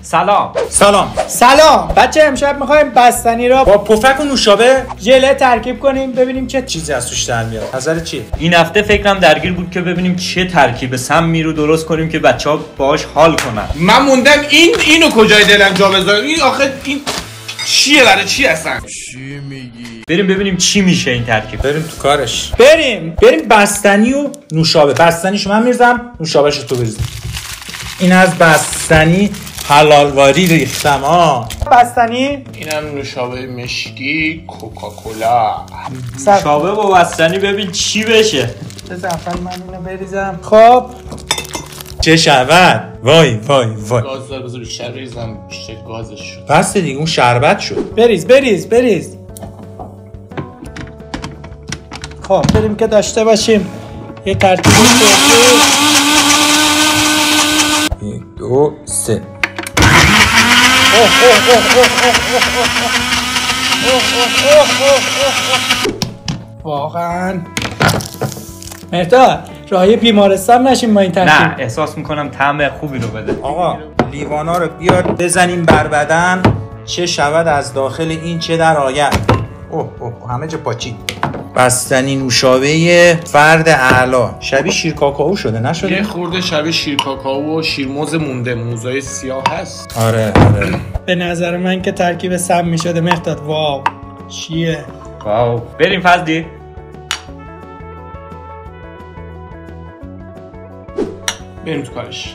سلام بچه، امشب میخوایم بستنی را با پفک و نوشابه ژله ترکیب کنیم ببینیم چه چیزی از توش در میاد. نظر چیه؟ این هفته فکرم درگیر بود که ببینیم چه ترکیب سمی رو درست کنیم که بچه‌ها باهاش حال کنن. من موندم اینو کجای دلم جا بذارم. این آخه این چیه؟ برای چی اصلا؟ چی میگی؟ بریم ببینیم چی میشه این ترکیب. بریم تو کارش. بریم بستنی و نوشابه. بستنیشو من میریزم، نوشابهشو تو بریز. این از بستنی حلالواری ریختم بستنی. اینم نوشابه مشکی کوکاکولا. نوشابه با بستنی ببین چی بشه. بذار اول من اینو بریزم. خب چه شود؟ وای گاز دار، بذار بیشتر بریزم، بیشتر گازش شد. بس دیگه اون شربت شد. بریز. خب بریم که داشته باشیم یه ترکیب. 1 2 3. واقعا مهداد راهی بیمارستان نشیم با این ترکیب. نه احساس میکنم طعم خوبی رو بده. آقا لیوانا رو بیار بزنیم بر بدن، چه شود از داخل این چه در آید. همه جا پاچید. بستنی نوشابه فرد اعلا. شبیه شیر کاکائو شده نشده؟ یه خورده شبیه شیر کاکائو و شیرموز مونده، موزای سیاه هست. آره به نظر من که ترکیب سم میشده مهداد. واو چیه؟ واو. بریم فضلی. بریم تو کارش.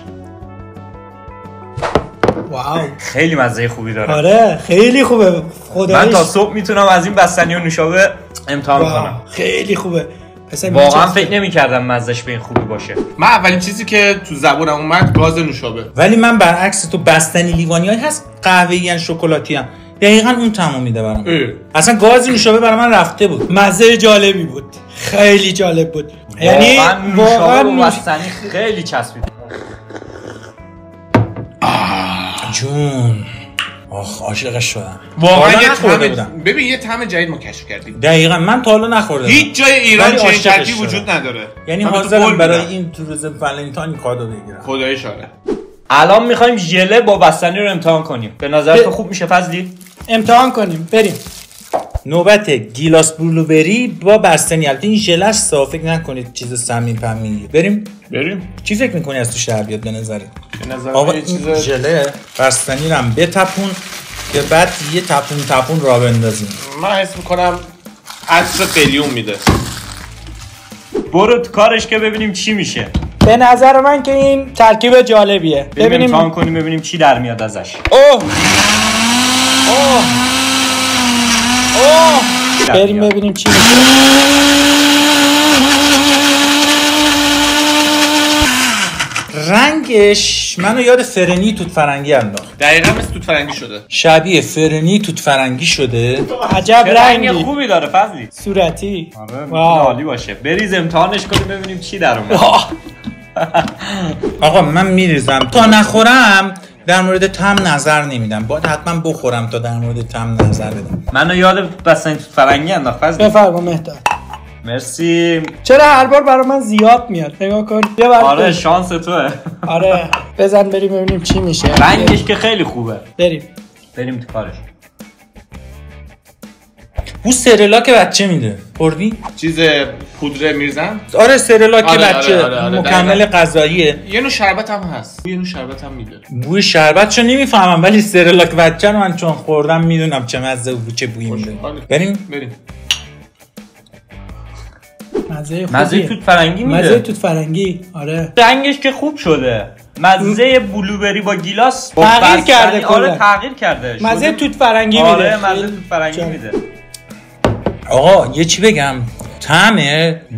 واو خیلی مزه خوبی داره. آره خیلی خوبه. من تا صبح میتونم از این بستنی و نوشابه امتحان کنم. خیلی خوبه. واقعا فکر نمی‌کردم مزهش به این خوبی باشه. من اولین چیزی که تو زبونم اومد گاز نوشابه. ولی من برعکس تو بستنی لیوانیایی هست قهوه‌ای ان شکلاتی ان، دقیقاً اون طعمو میده برام. اصلا گاز نوشابه برای من رفته بود. مزه جالبی بود، خیلی جالب بود. یعنی واقعا بستنی خیلی چسبید. جون عاشقش شدم. واقعا ببین یه طعم جدید ما کشف کردیم. دقیقاً من تا حالا نخوردم. هیچ جای ایران چنین ترکیبی وجود نداره. یعنی حاضرم برای این تو روز ولنتاین کادو بگیرم. خداییش آره. الان میخوایم ژله با بستنی رو امتحان کنیم. به نظر تو خوب میشه فضلی؟ امتحان کنیم. بریم. نوبت گیلاس بلوبری با بستنی. البته این ژله‌اش فکر نکنید چیز سمین پمینی. بریم. چی فکر می‌کنی از تو شهر بیاد به نظرت؟ به نظر آقا من این ژله بستنی رو هم بتپون که بعد یه تپون را بندازیم. من حس می‌کنم عطر قلیون میده. برو تو کارش که ببینیم چی میشه. به نظر من که این ترکیب جالبیه. ببینیم امتحان کنیم ببینیم چی در میاد ازش. بریم ببینیم چی میشه. رنگش منو یاد فرنی توت فرنگی انداخت. دقیقاً مثل توت فرنگی شده. شبیه فرنی توت فرنگی شده. عجب رنگی خوبی داره فضلی. صورتی. آره عالی باشه. بریز امتحانش کنیم ببینیم چی در اومد. آقا من میریزم تا نخورم در مورد طعم نظر نمیدم. باید حتما بخورم تا در مورد طعم نظر بدم. منو یاد بستنی توت فرنگی انداخت فضلی. بفرما مهداد. مرسی. چرا هر بار برای من زیاد میاد؟ نگاه کن. آره شانس توه. آره بزن بریم ببینیم چی میشه. رنگش که خیلی خوبه. بریم تو کارش. اون سرلاک بچه میده. خوردی؟ چیز پودر میرزن؟ آره سرلاک آره، بچه. آره، مکمل غذاییه. یه نوع شربت هم هست. یه نوع شربت هم میده. بوی شربتشو نمیفهمم ولی سرلاک بچه رو من چون خوردم میدونم چه مزه و چه بویی میده. بریم. مزه توت فرنگی میده. مزه توت فرنگی. آره رنگش که خوب شده. مزه بلوبری با گیلاس تغییر کرده. آره تغییر کرده. مزه توت فرنگی میده. آره مزه توت فرنگی میده. آقا یه چی بگم، طعم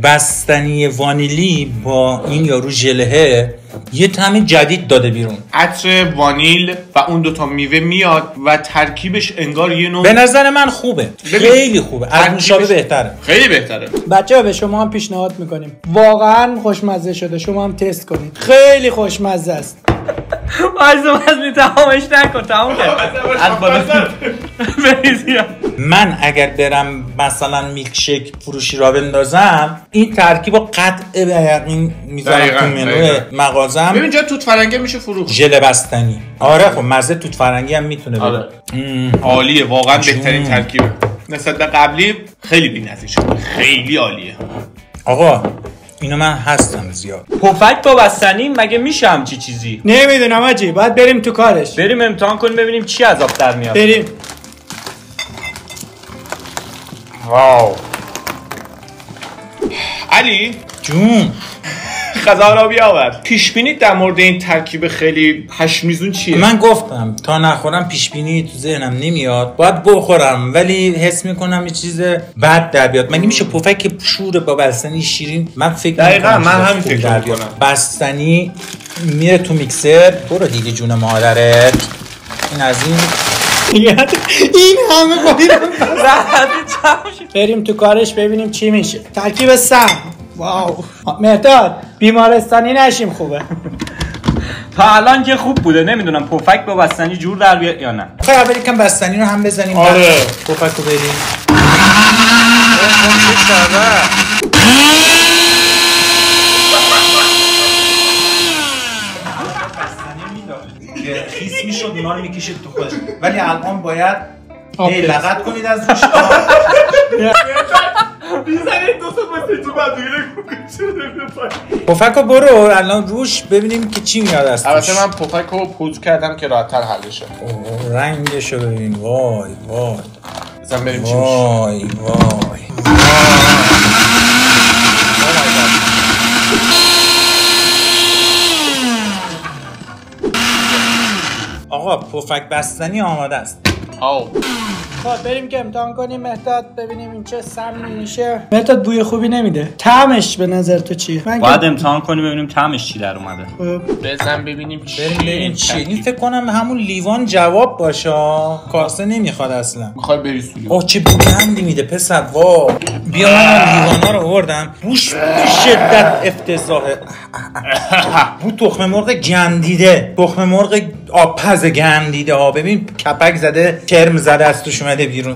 بستنی وانیلی با این یارو ژله یه طعم جدید داده بیرون. عطر وانیل و اون دوتا میوه میاد و ترکیبش انگار یه نوع. به نظر من خوبه. خیلی خوبه. از نوشابه بهتره. خیلی بهتره. بچه‌ها به شما هم پیشنهاد میکنیم. واقعا خوشمزه شده. شما هم تست کنید. خیلی خوشمزه است. واسه تمامش نکن تمام کرد از بالا بریزیم. من اگر برم مثلا میلکشیک فروشی را بندازم این ترکیب رو قطع به یقین میذارم تو منوی مغازم. ببین جا توت فرنگی میشه فروخت. ژله بستنی. آره خب مزه توت فرنگی هم میتونه بده. عالیه واقعا بهترین ترکیبه. نسبت به قبلی خیلی بی‌نظیر شده. خیلی عالیه. آقا اینو من هستم زیاد. پفک با بستنی مگه میشه همچی چیزی؟ نمیدونم آجی، باید بریم تو کارش. بریم امتحان کنیم ببینیم چی از آب در میاد. بریم. واو. علی جون خزان را بیاور. پیش بینیت در مورد این ترکیب خیلی هشمیزون چیه؟ من گفتم تا نخورم پیش بینی تو ذهنم نمیاد. باید بخورم ولی حس میکنم یه چیز بد در بیاد. مگه میشه پفک شور با بستنی شیرین؟ من فکر دقیقاً من همین فکر میکنم. بستنی میره تو میکسر. برو دیگه جون مادرت. این از این همه باید بریم تو کارش ببینیم چی میشه. ترکیب سم. واو مهداد بیمارستانی نشیم خوبه. تا الان که خوب بوده. نمیدونم پفک با بستنی جور در بیاد یا نه. خیلی اولی کم بستنی رو هم بزنیم. آره پفک رو بریم. خیس میشد اونا رو میکشید تو خودش ولی الان باید لغت کنید از روش. بیزنید دو سه مسیجی بعد دیگه پفک رو برو الان روش ببینیم که چی میاد از توش. البته من پفک رو پودر کردم که راحت‌تر حل شه. رنگش رو ببین. وای وای بزن بریم چی میشه. وای وای آقا پفک بستنی آماده است. خب بریم که امتحان کنیم مهداد ببینیم این چه سمی میشه. مهداد بوی خوبی نمیده. طعمش به نظر تو چیه؟ باید امتحان کنیم ببینیم طعمش چی در اومده. بزن ببینیم چی. بریم ببینیم چی. این فکر کنم همون لیوان جواب باشه. کاسه نمیخواد اصلا. میخوای بریز تو لیوان. اوه چه بوگندی میده پسر. وا بیا من لیوانا رو آوردم. بوش شدت افتضاحه. بو تخم مرغ گندیده. تخم مرغ آبپز گندیده ها. ببین کپک زده کرم زده از توش اومده بیرون.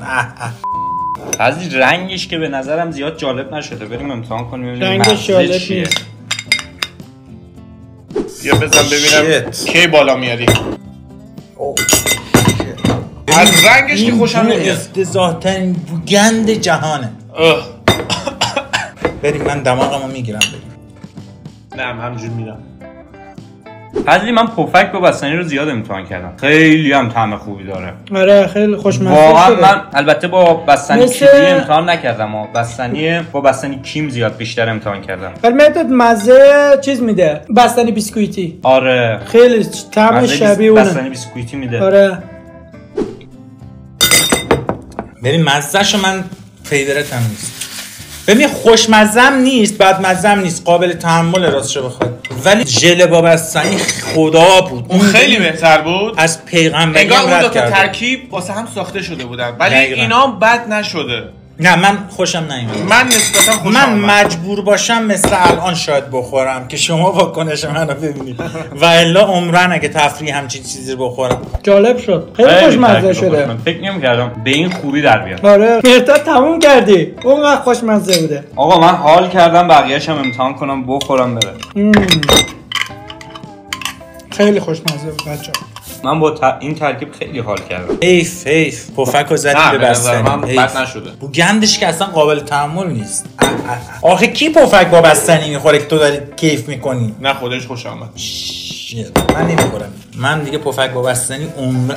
از رنگش که به نظرم زیاد جالب نشده. بریم امتحان کنیم ببینیم رنگش جالب نیست. بیا بزن ببینم کی بالا میاری. از رنگش که خوشم نمیاد. افتضاح ترین بوگند جهانه. بریم من دماغمو میگیرم. نه همینجور میرم. فضلی من پفک با بستنی رو زیاد امتحان کردم. خیلی هم طعم خوبی داره. آره خیلی خوشمزه واقعا شده. من البته با بستنی کیمی امتحان نکردم و با بستنی کیم زیاد بیشتر امتحان کردم. ولی مهداد مزه چیز میده. بستنی بیسکویتی. آره خیلی طعمش شبیه اونه. بستنی بیسکویتی میده. آره ببین مزه‌شو من فیورتم نیست. ببین خوشمزم نیست بدمزم نیست قابل تحمل راستشو بخواد ولی ژله با بستنی خدا بود. اون خیلی بهتر بود. از پیغمبری انگار اون رد دو تا کرده. ترکیب واسه هم ساخته شده بودن ولی دقیقاً. اینا بد نشده. نه من خوشم نیومد. من نسبتا خوشم من اومد. مجبور باشم مثل الان شاید بخورم که شما واکنش منو ببینید و الا عمرن اگه تفریح همچین چیزی رو بخورم. جالب شد. خیلی خوشمزه شده. من فکر نمی‌کردم به این خوبی در بیاد. آره مهداد تموم کردی. اونقدر خوشمزه بوده. آقا من حال کردم بقیه‌اش هم امتحان کنم بخورم بره. خیلی خوشمزه بود بچه‌ها. من با این ترکیب خیلی حال کردم. حیف پفک رو زدی به بستنی. من بد نشده. بوگندش که اصلا قابل تحمل نیست. آخه کی پفک با بستنی میخوره که تو داری کیف میکنی؟ نه خودش خوشم اومد. من نمیخورم. من دیگه پفک با بستنی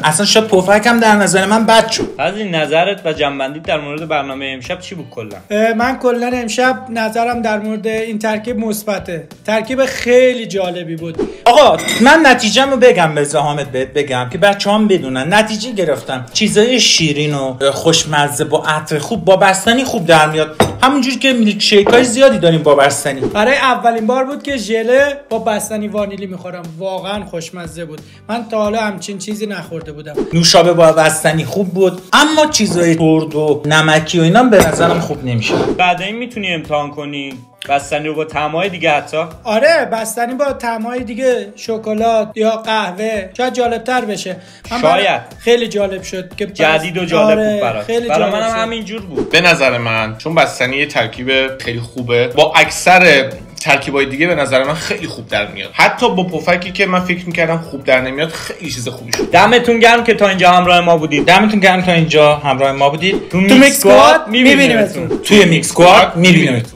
اصلا شاید پفک هم در نظر من بد شد. از این نظرت و جنبندیت در مورد برنامه امشب چی بود کلا؟ من کلا امشب نظرم در مورد این ترکیب مثبته. ترکیب خیلی جالبی بود. آقا من نتیجه‌مو بگم به حامد بگم که بچه‌هام بدونن نتیجه گرفتم. چیزای شیرین و خوشمزه با عطر خوب با بستنی خوب در میاد. همونجوری که میلک شیک‌های زیادی داریم با بستنی. برای اولین بار بود که ژله با بستنی وانیلی میخورم. واقعا خوشمزه بود. من تا حالا همچین چیزی نخورده بودم. نوشابه با بستنی خوب بود اما چیزای ترد و نمکی و اینا به نظرم خوب نمیشه. بعد این میتونی امتحان کنی. بستنی رو با طعمای دیگه حتی. آره بستنی با طعمای دیگه، شکلات یا قهوه شاید جالبتر بشه. شاید خیلی جالب شد که جدید و جالب بود برات. برای منم همینجور بود. به نظر من چون بستنی یه ترکیب خیلی خوبه، با اکثر ترکیبای دیگه به نظر من خیلی خوب در میاد. حتی با پفکی که من فکر میکردم خوب در نمیاد خیلی چیز خوبی شد. دمتون گرم که تا اینجا همراه ما بودید. تو میکس سکواد میبینیمتون. توی میکس سکواد میبینیمتون.